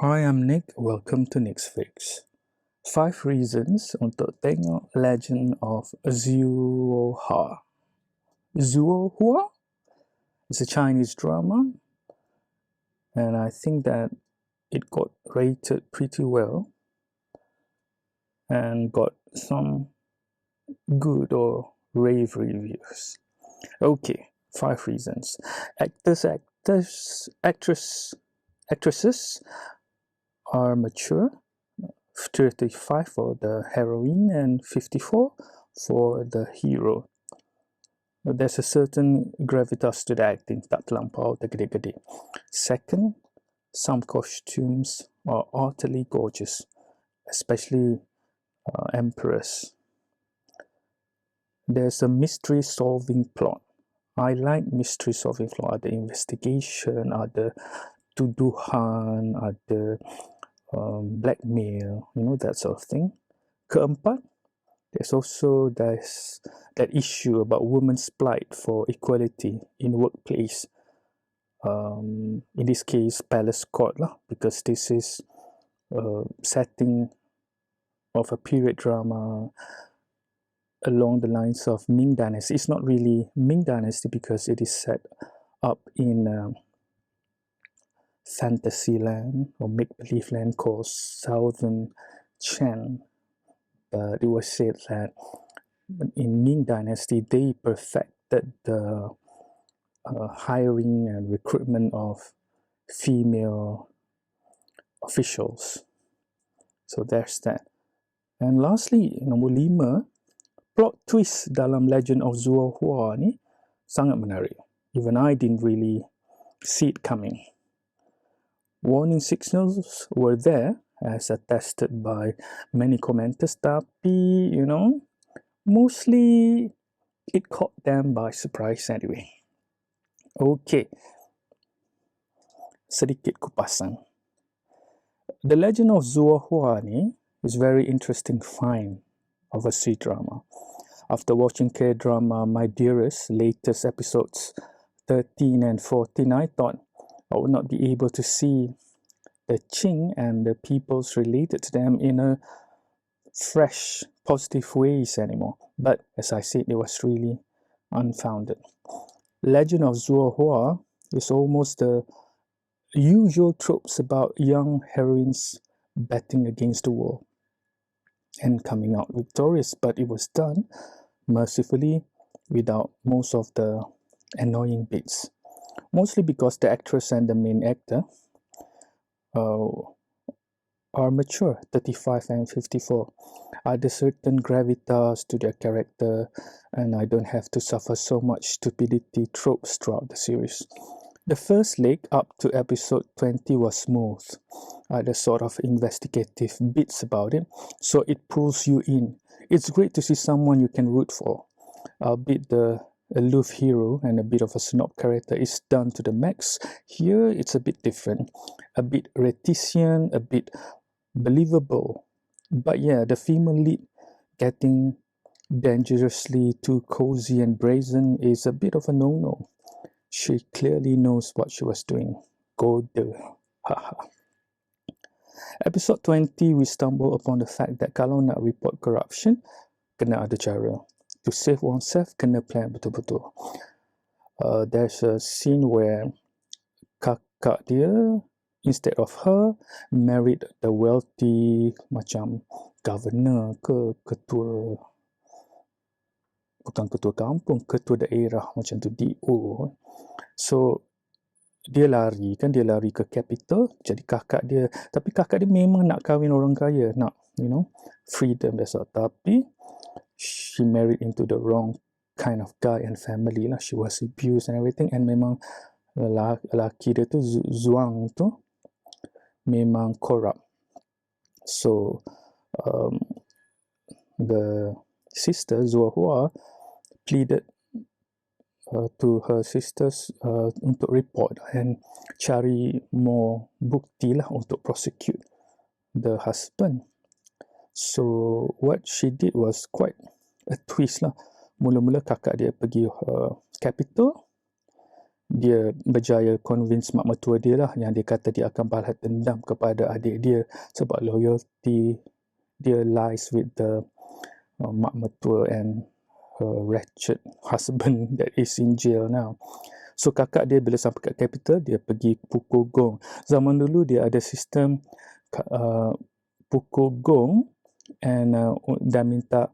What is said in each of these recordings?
Hi, I'm Nick. Welcome to Nick's Fix. 5 reasons untuk tengok Legend of Zhuohua. Zhuohua? It's a Chinese drama, and I think that it got rated pretty well and got some good or rave reviews. Okay, 5 reasons. Actresses are mature. 35 for the heroine and 54 for the hero. There's a certain gravitas to the acting, tak terlampau tergede-gede. Second, some costumes are utterly gorgeous, especially Empress. There's a mystery solving plot. I like mystery solving plot. Ada investigation, ada tuduhan, ada blackmail, that sort of thing. Keempat, there's that issue about women's plight for equality in workplace. In this case, palace court lah, because this is a setting of a period drama along the lines of Ming Dynasty. It's not really Ming Dynasty because it is set up in fantasy land or make-believe land called Southern Chen. But it was said that in Ming Dynasty they perfected the hiring and recruitment of female officials. So there's that. And lastly, nombor 5, plot twist dalam Legend of Zhuohua ni sangat menarik. Even I didn't really see it coming. Warning signals were there, as attested by many commenters, tapi, mostly it caught them by surprise anyway. Okay, sedikit kupasan. The Legend of Zhuohua ni is very interesting find of a C-drama. After watching K-drama My Dearest latest episodes 13 and 14, I thought I would not be able to see the Qing and the peoples related to them in a fresh, positive ways anymore. But as I said, it was really unfounded. Legend of Zhuohua is almost the usual tropes about young heroines betting against the world and coming out victorious, but it was done mercifully without most of the annoying bits. Mostly because the actress and the main actor are mature, 35 and 54. Ada certain gravitas to their character, and I don't have to suffer so much stupidity tropes throughout the series. The first leg up to episode 20 was smooth. Ada sort of investigative bits about it, so it pulls you in. It's great to see someone you can root for. Albeit the aloof hero and a bit of a snob character is done to the max. Here it's a bit different, a bit reticent, a bit believable. But yeah, the female lead getting dangerously too cozy and brazen is a bit of a no-no. She clearly knows what she was doing. Go do. Haha. Episode 20, we stumble upon the fact that kalau nak report corruption, kena ada cara. To save oneself, kena plan betul-betul. There's a scene where kakak dia, instead of her, married the wealthy macam governor ke ketua, bukan ketua kampung, ketua daerah macam tu, DO. So dia lari ke capital jadi kakak dia, tapi kakak dia memang nak kahwin orang kaya, nak freedom biasa, tapi she married into the wrong kind of guy and family lah. She was abused and everything, and memang lelaki dia tu Zhuang tu memang corrupt. So the sister Zhuohua pleaded to her sisters untuk report and cari more bukti lah untuk prosecute the husband. So what she did was quite a twist lah. Mula-mula kakak dia pergi capital, dia berjaya convince mak mertua dia lah, yang dia kata dia akan balas dendam kepada adik dia sebab loyalty dia lies with the mak mertua and her wretched husband that is in jail now. So kakak dia bila sampai kat capital, dia pergi pukul gong. Zaman dulu dia ada sistem pukul gong dan minta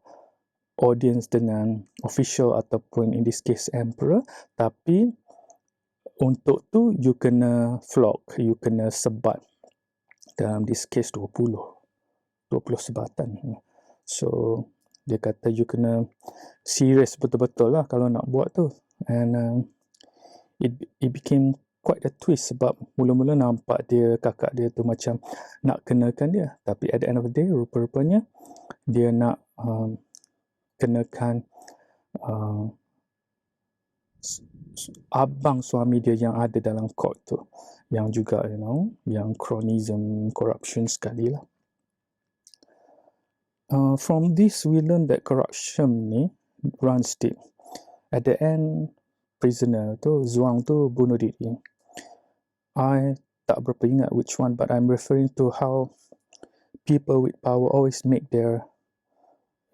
audience dengan official ataupun in this case emperor, tapi untuk tu you kena flog, you kena sebat, dalam this case 20 sebatan. So dia kata you kena serious betul-betul lah kalau nak buat tu. And it became quite a twist sebab mula-mula nampak kakak dia tu macam nak kenakan dia, tapi at the end of the day rupa-rupanya dia nak kenakan abang suami dia yang ada dalam court tu, yang juga yang cronyism, corruption sekali lah. From this we learn that corruption ni runs deep. At the end, prisoner tu, Zhuang tu bunuh diri. I tak berapa ingat which one, but I'm referring to how people with power always make their,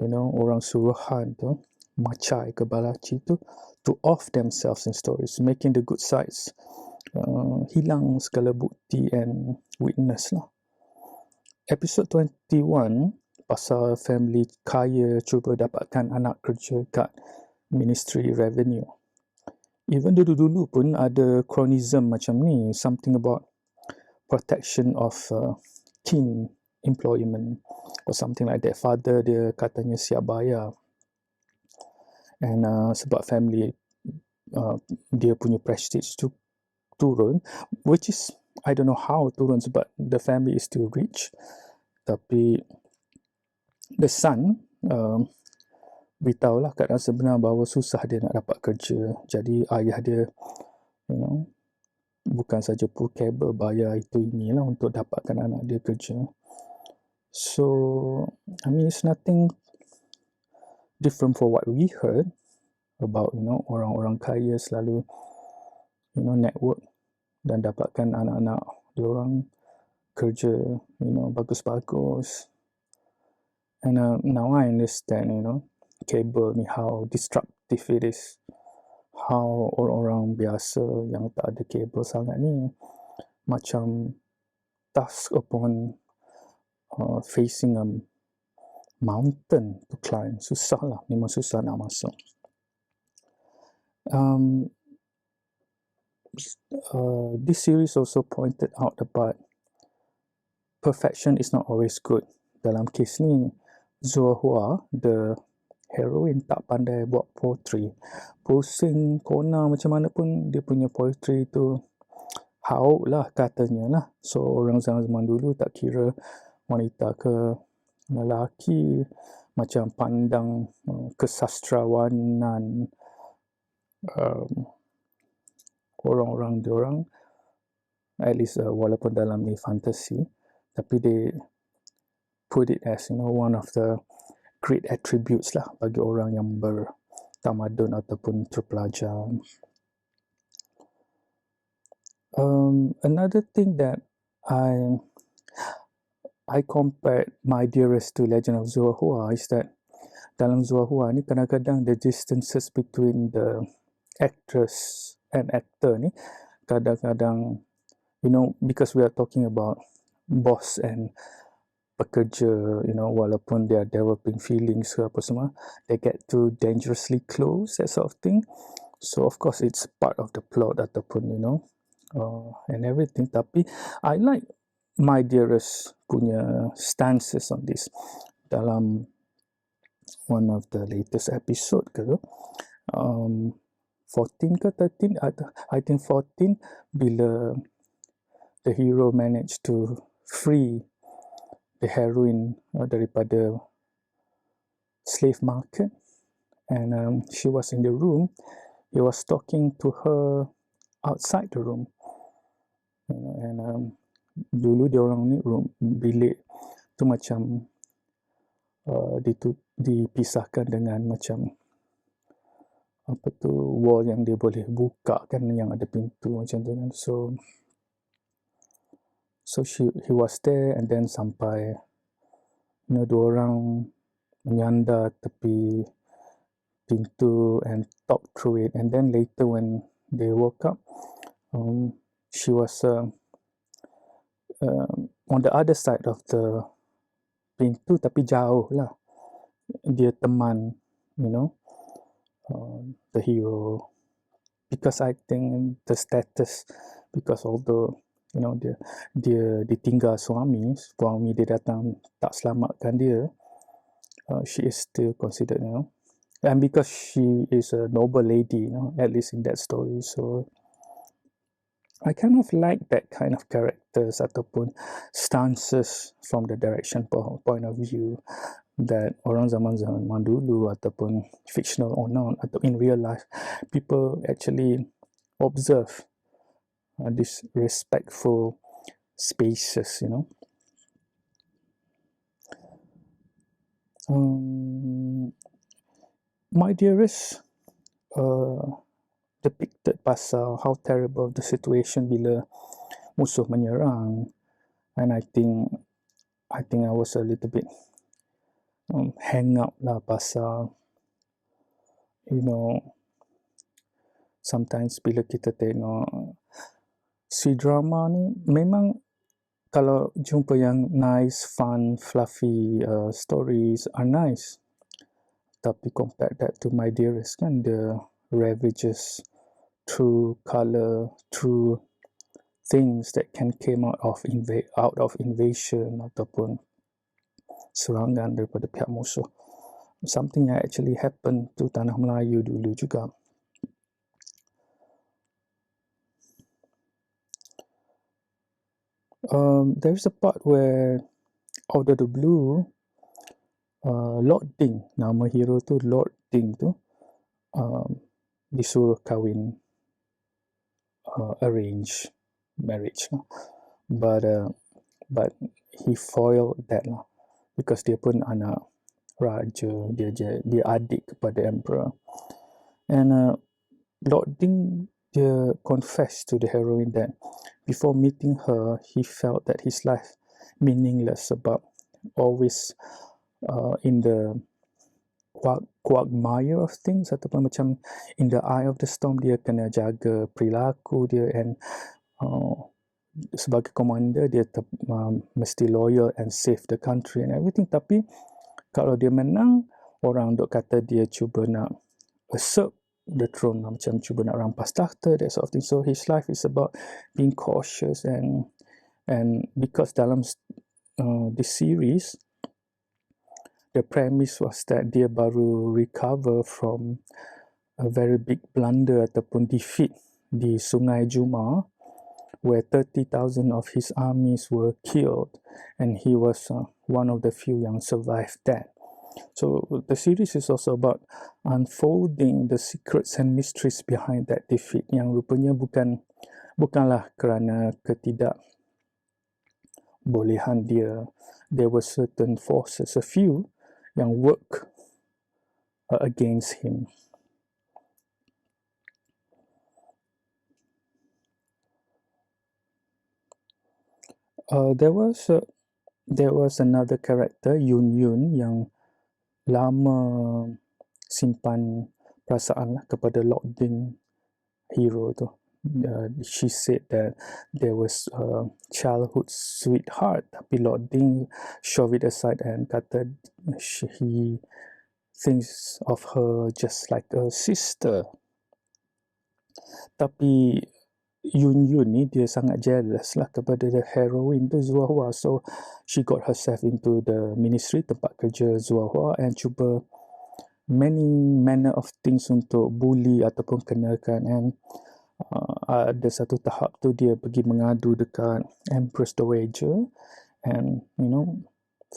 orang suruhan tu, macai ke balaci tu, to off themselves in stories, making the good sides hilang segala bukti and witness lah. Episode 21 pasal family kaya cuba dapatkan anak kerja kat Ministry Revenue. Even dulu-dulu pun ada cronyism macam ni, something about protection of kin employment or something like that. Father dia katanya siap bayar, and sebab family dia punya prestige tu turun, which is I don't know how turun sebab the family is still rich, tapi the son beritahu lah keadaan sebenar bahawa susah dia nak dapat kerja. Jadi ayah dia bukan saja pull cable, bayar itu inilah untuk dapatkan anak dia kerja. So I mean it's nothing different from what we heard about orang-orang kaya selalu network dan dapatkan anak-anak diorang kerja bagus-bagus. And now I understand cable ni how disruptive it is, how orang-orang biasa yang tak ada cable sangat ni macam task upon facing a mountain to climb. Susah lah, memang susah nak masuk. This series also pointed out about perfection is not always good. Dalam kes ni, Zhuohua, the heroine, tak pandai buat poetry. Pusing kona macam mana pun dia punya poetry tu hauk lah katanya lah. So orang zaman dulu tak kira wanita ke lelaki, macam pandang kesastrawanan orang-orang diorang, at least walaupun dalam ni fantasi, tapi they put it as one of the great attributes lah bagi orang yang bertamadun ataupun terpelajar. Another thing that I compared My Dearest to Legend of Zhuohua is that dalam Zhuohua ni kadang-kadang the distances between the actress and actor ni kadang-kadang because we are talking about boss and pekerja, walaupun they are developing feelings ke apa semua, they get too dangerously close, that sort of thing. So of course it's part of the plot ataupun and everything. Tapi I like My Dearest punya stances on this. Dalam one of the latest episode ke 14 ke 13, I think 14, bila the hero managed to free the heroine daripada slave market, and she was in the room, he was talking to her outside the room, and dulu dia orang ni bilik tu macam dipisahkan dengan macam apa tu, wall yang dia boleh buka kan, yang ada pintu macam tu kan. So he was there, and then sampai dua orang menyandar tepi pintu and talk through it, and then later when they woke up, she was on the other side of the pintu, tapi jauh lah. Dia teman, the hero, because I think the status, because although dia ditinggal suami dia datang tak selamatkan dia, she is still considered, and because she is a noble lady, at least in that story. So I kind of like that kind of characters ataupun stances from the direction point of view that orang zaman dulu ataupun fictional or not, atau in real life, people actually observe these respectful spaces, My Dearest depicted pasal how terrible the situation bila musuh menyerang, and I think I was a little bit hang up lah pasal sometimes bila kita tengok C-drama ni, memang kalau jumpa yang nice, fun, fluffy stories are nice, tapi compare that to My Dearest kan, the ravages through colour, through things that can came out of invasion ataupun serangan daripada pihak musuh. Something that actually happened to tanah Melayu dulu juga. There is a part where out of the blue, Lord Ding, nama hero tu Lord Ding tu, disuruh kahwin, arrange marriage, but he foiled that lah, because dia pun anak raja, dia adik kepada emperor, and Lord Ding, dia confessed to the heroine that before meeting her, he felt that his life meaningless, sebab always in the quagmire of things, ataupun macam in the eye of the storm, dia kena jaga perilaku dia, and sebagai commander dia mesti loyal and save the country and everything. Tapi kalau dia menang, orang duk kata dia cuba nak usurp the throne, macam cuba nak rampas takhta, that sort of thing. So his life is about being cautious, and because dalam this series, the premise was that dia baru recover from a very big blunder ataupun defeat di Sungai Juma, where 30,000 of his armies were killed, and he was one of the few yang survived that. So the series is also about unfolding the secrets and mysteries behind that defeat, yang rupanya bukanlah kerana ketidakbolehan dia. There were certain forces, a few, yang work against him. There was another character, Yun, yang lama simpan perasaan kepada Lord Ding, hero tu. She said that there was a childhood sweetheart, tapi Lord Ding shove it aside and kata he thinks of her just like a sister. Tapi Yun ni dia sangat jealous lah kepada the heroine tu, Zhuohua. So she got herself into the ministry, tempat kerja Zhuohua, and cuba many manner of things untuk bully ataupun kenakan. And ada satu tahap tu dia pergi mengadu dekat Empress Dowager, and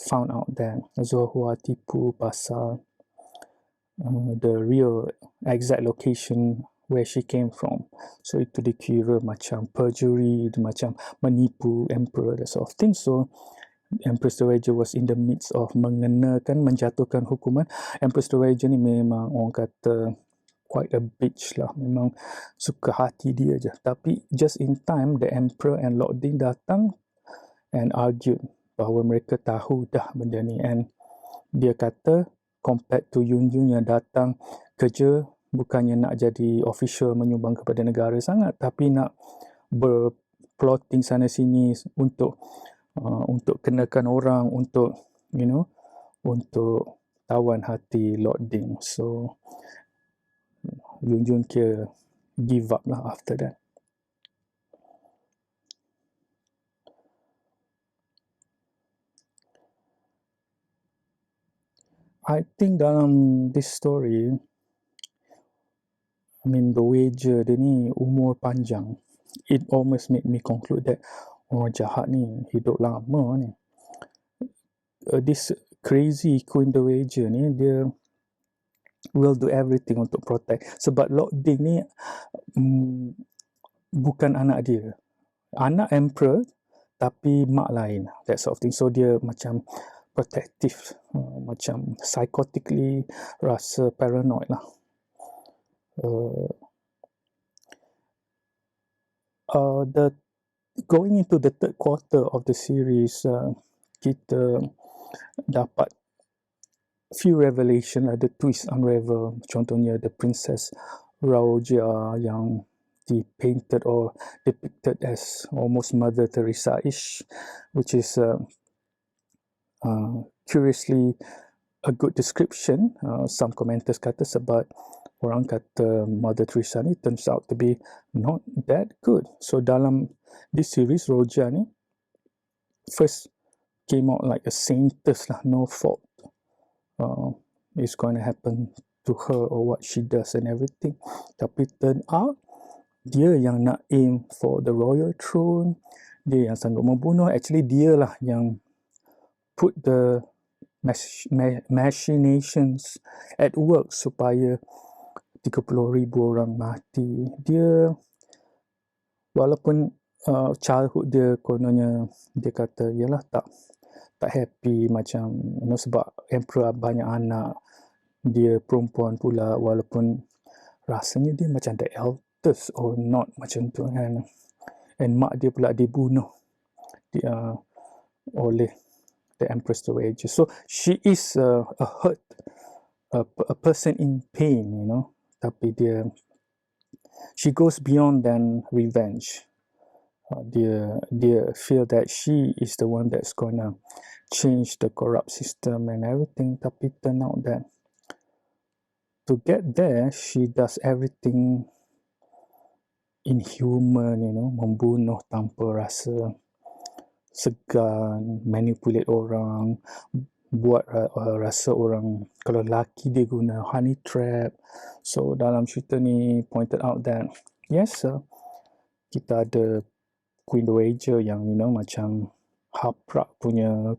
found out that Zhuohua tipu pasal the real exact location where she came from. So itu dikira macam perjury, macam menipu emperor, that sort of thing. So Empress Dowager was in the midst of menjatuhkan hukuman. Empress Dowager ni memang orang kata quite a bitch lah. Memang suka hati dia je. Tapi just in time, the Emperor and Lord Ding datang and argued bahawa mereka tahu dah benda ni. And dia kata, compared to Yun Yun yang datang kerja bukannya nak jadi official menyumbang kepada negara sangat, tapi nak berplotting sana sini untuk kenakan orang, untuk untuk tawan hati Lord Ding. So Yun Yun kira give up lah after that. I think dalam this story, I mean the wager dia ni umur panjang. It almost made me conclude that orang jahat ni hidup lama ni. This crazy Queen the Wager ni, dia will do everything untuk protect. Sebab Lord Ding ni bukan anak dia. Anak Emperor tapi mak lain. That sort of thing. So dia macam protective, macam psychotically rasa paranoid lah. Going into the third quarter of the series, kita dapat few revelation, ada twist unravel. Contohnya the Princess Rauja yang painted or depicted as almost Mother Teresa-ish, which is curiously a good description. Some commenters kata sebab orang kata Mother Teresa ni turns out to be not that good. So dalam this series, Roja ni first came out like a saintess lah, no fault is going to happen to her or what she does and everything. Tapi turn out dia yang nak aim for the royal throne, dia yang sanggup membunuh. Actually dia lah yang put the machinations at work supaya 30,000 orang mati. Dia walaupun childhood dia kononnya dia kata yalah tak happy macam sebab Emperor banyak anak, dia perempuan pula, walaupun rasanya dia macam the eldest or not macam tu kan. And mak dia pula dibunuh oleh the Empress Dowager. So she is a hurt, a person in pain, tapi she goes beyond than revenge. Dia feel that she is the one that's gonna change the corrupt system and everything, tapi turn out that to get there she does everything inhuman, membunuh tanpa rasa segan, manipulate orang, buat rasa orang, kalau lelaki dia guna honey trap. So dalam cerita ni pointed out that yes, kita ada Queen Dowager yang macam haprak punya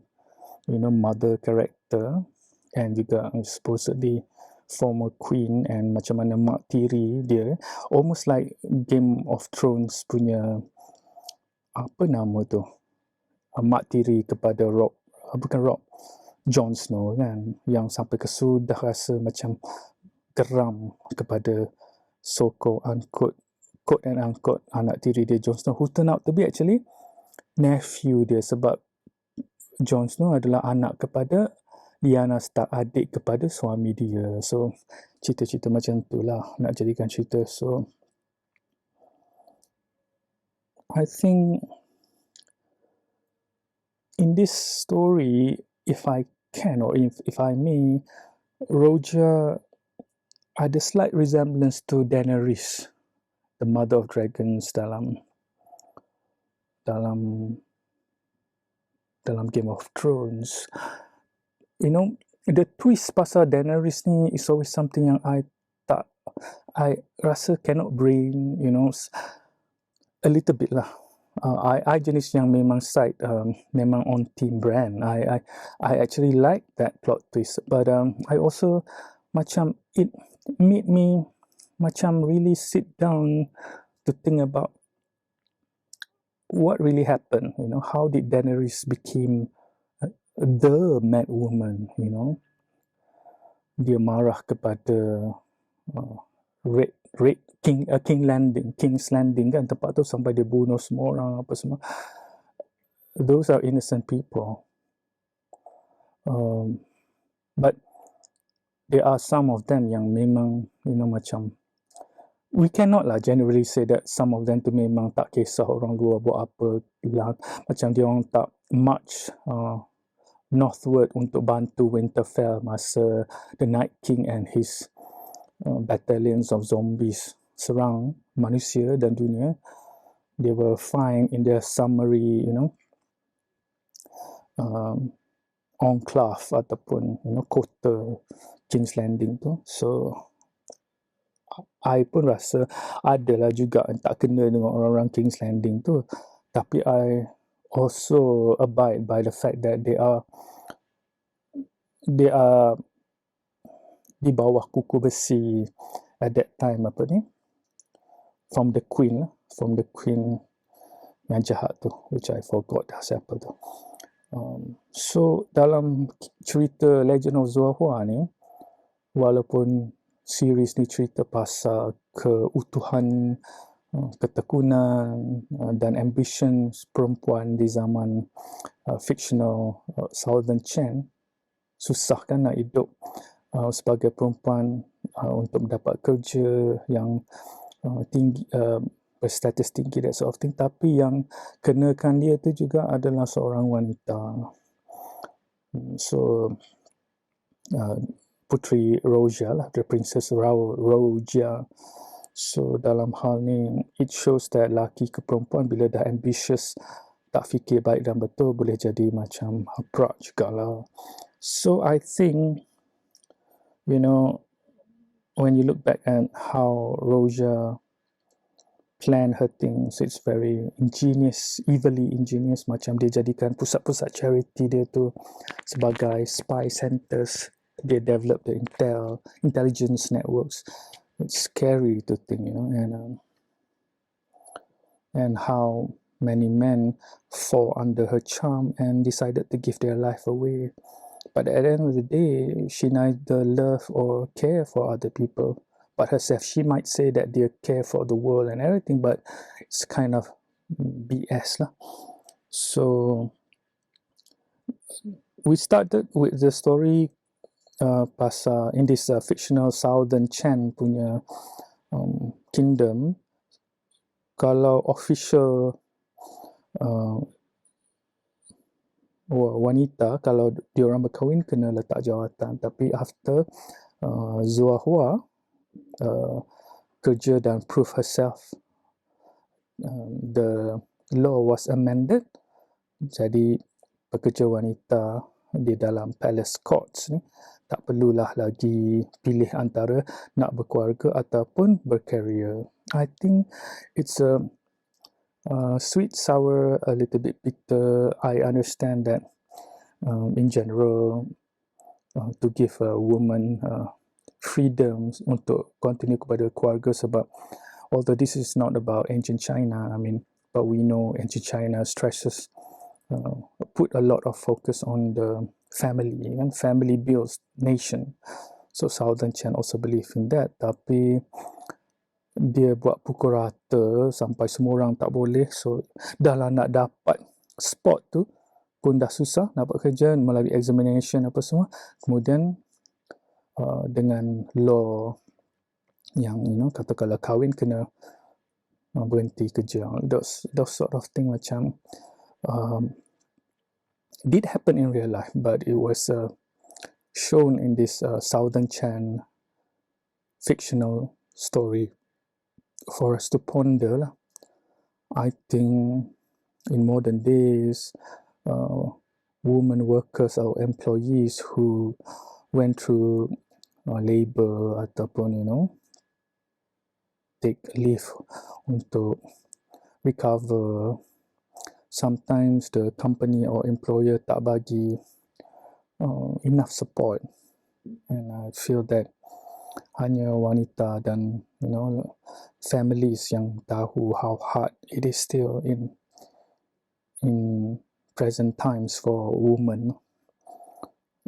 mother character, and juga supposedly former queen, and macam mana mak tiri dia, almost like Game of Thrones punya apa nama tu, mak tiri kepada Jon Snow kan, yang sampai kesudah rasa macam geram kepada so-called unquote, quote and unquote, anak tiri dia Jon Snow, who turned out to be actually nephew dia, sebab Jon Snow adalah anak kepada Lyanna Stark, adik kepada suami dia. So cerita-cerita macam tu lah nak jadikan cerita. So I think in this story, if I can or if I may, Roja ada slight resemblance to Daenerys, the mother of dragons dalam Game of Thrones. The twist pasal Daenerys ni is always something yang I rasa cannot bring, a little bit lah. I jenis yang memang side, memang on team brand. I actually like that plot twist, but I also macam it made me macam really sit down to think about what really happened. How did Daenerys became the mad woman? Dia marah kepada King's Landing kan, tempat tu sampai dia bunuh semua orang apa semua. Those are innocent people. But there are some of them yang memang, macam, we cannot lah generally say that some of them tu memang tak kisah orang luar buat apa lah. Macam dia orang tak march northward untuk bantu Winterfell masa the Night King and his battalions of zombies serang manusia dan dunia. They were fine in their summary, enclave ataupun, kota King's Landing tu. So I pun rasa adalah juga tak kena dengan orang-orang King's Landing tu. Tapi I also abide by the fact that they are di bawah kuku besi at that time, from the queen yang jahat tu, which I forgot siapa tu. So dalam cerita Legend of Zhuohua ni, walaupun series ni cerita pasal keutuhan, ketekunan dan ambition perempuan di zaman fictional Southern Chen, susah kan nak hidup sebagai perempuan untuk mendapat kerja yang tinggi, berstatus tinggi, that sort of thing. Tapi yang kenakan dia tu juga adalah seorang wanita. So Putri Roja lah, the Princess Roja. So dalam hal ni, it shows that laki ke perempuan bila dah ambitious, tak fikir baik dan betul, boleh jadi macam haprak jugalah. So I think, when you look back at how Roja plan her things, it's very ingenious, evilly ingenious. Macam dia jadikan pusat-pusat charity dia tu sebagai spy centers. They develop the intelligence networks. It's scary to think, and how many men fall under her charm and decided to give their life away. But at the end of the day, she neither love or care for other people but herself. She might say that they care for the world and everything, but it's kind of BS lah. So we started with the story pasal in this fictional Southern Chen punya kingdom. Kalau official wanita, kalau diorang berkahwin kena letak jawatan. Tapi after Zhuohua kerja dan prove herself, the law was amended. Jadi pekerja wanita di dalam palace courts ni tak perlulah lagi pilih antara nak berkeluarga ataupun berkarier. I think it's a sweet, sour, a little bit bitter. I understand that in general, to give a woman freedom untuk continue kepada keluarga, sebab although this is not about ancient China, but we know ancient China stresses, put a lot of focus on the family, and family builds nation. So Southern Chen also believe in that. Tapi dia buat pukul rata sampai semua orang tak boleh. So dah lah nak dapat spot tu pun dah susah, dapat kerja melalui examination apa semua. Kemudian dengan law yang katakanlah kahwin kena berhenti kerja. Those sort of thing macam did happen in real life, but it was shown in this Southern Chan fictional story for us to ponder lah. I think in modern days, women workers or employees who went through labor ataupun take leave untuk recover, sometimes the company or employer tak bagi enough support, and I feel that hanya wanita dan families yang tahu how hard it is still in present times for women.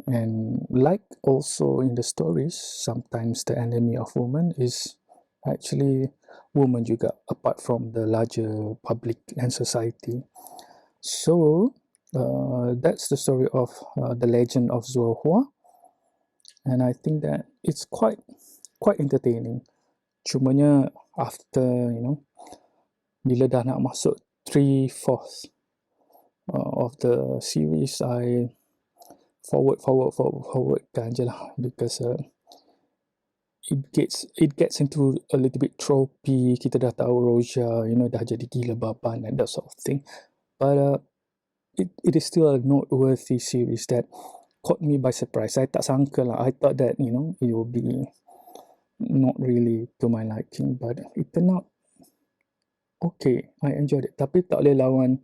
And like also in the stories, sometimes the enemy of women is actually women juga, apart from the larger public and society. So that's the story of the legend of Zhuohua, and I think that it's quite entertaining. Cumanya after bila dah nak masuk 3/4 of the series, I forwardkan je lah, because it gets into a little bit tropey. Kita dah tahu Roja, dah jadi gila baban and that sort of thing. But it is still a noteworthy series that caught me by surprise. I tak sangka lah. I thought that it will be not really to my liking, but it turned out okay. I enjoyed it. Tapi tak boleh lawan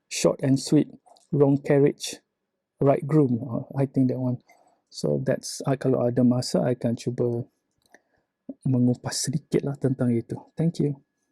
short and sweet, wrong carriage, right groom. I think that one. So that's, kalau ada masa, I akan cuba mengupas sedikit lah tentang itu. Thank you.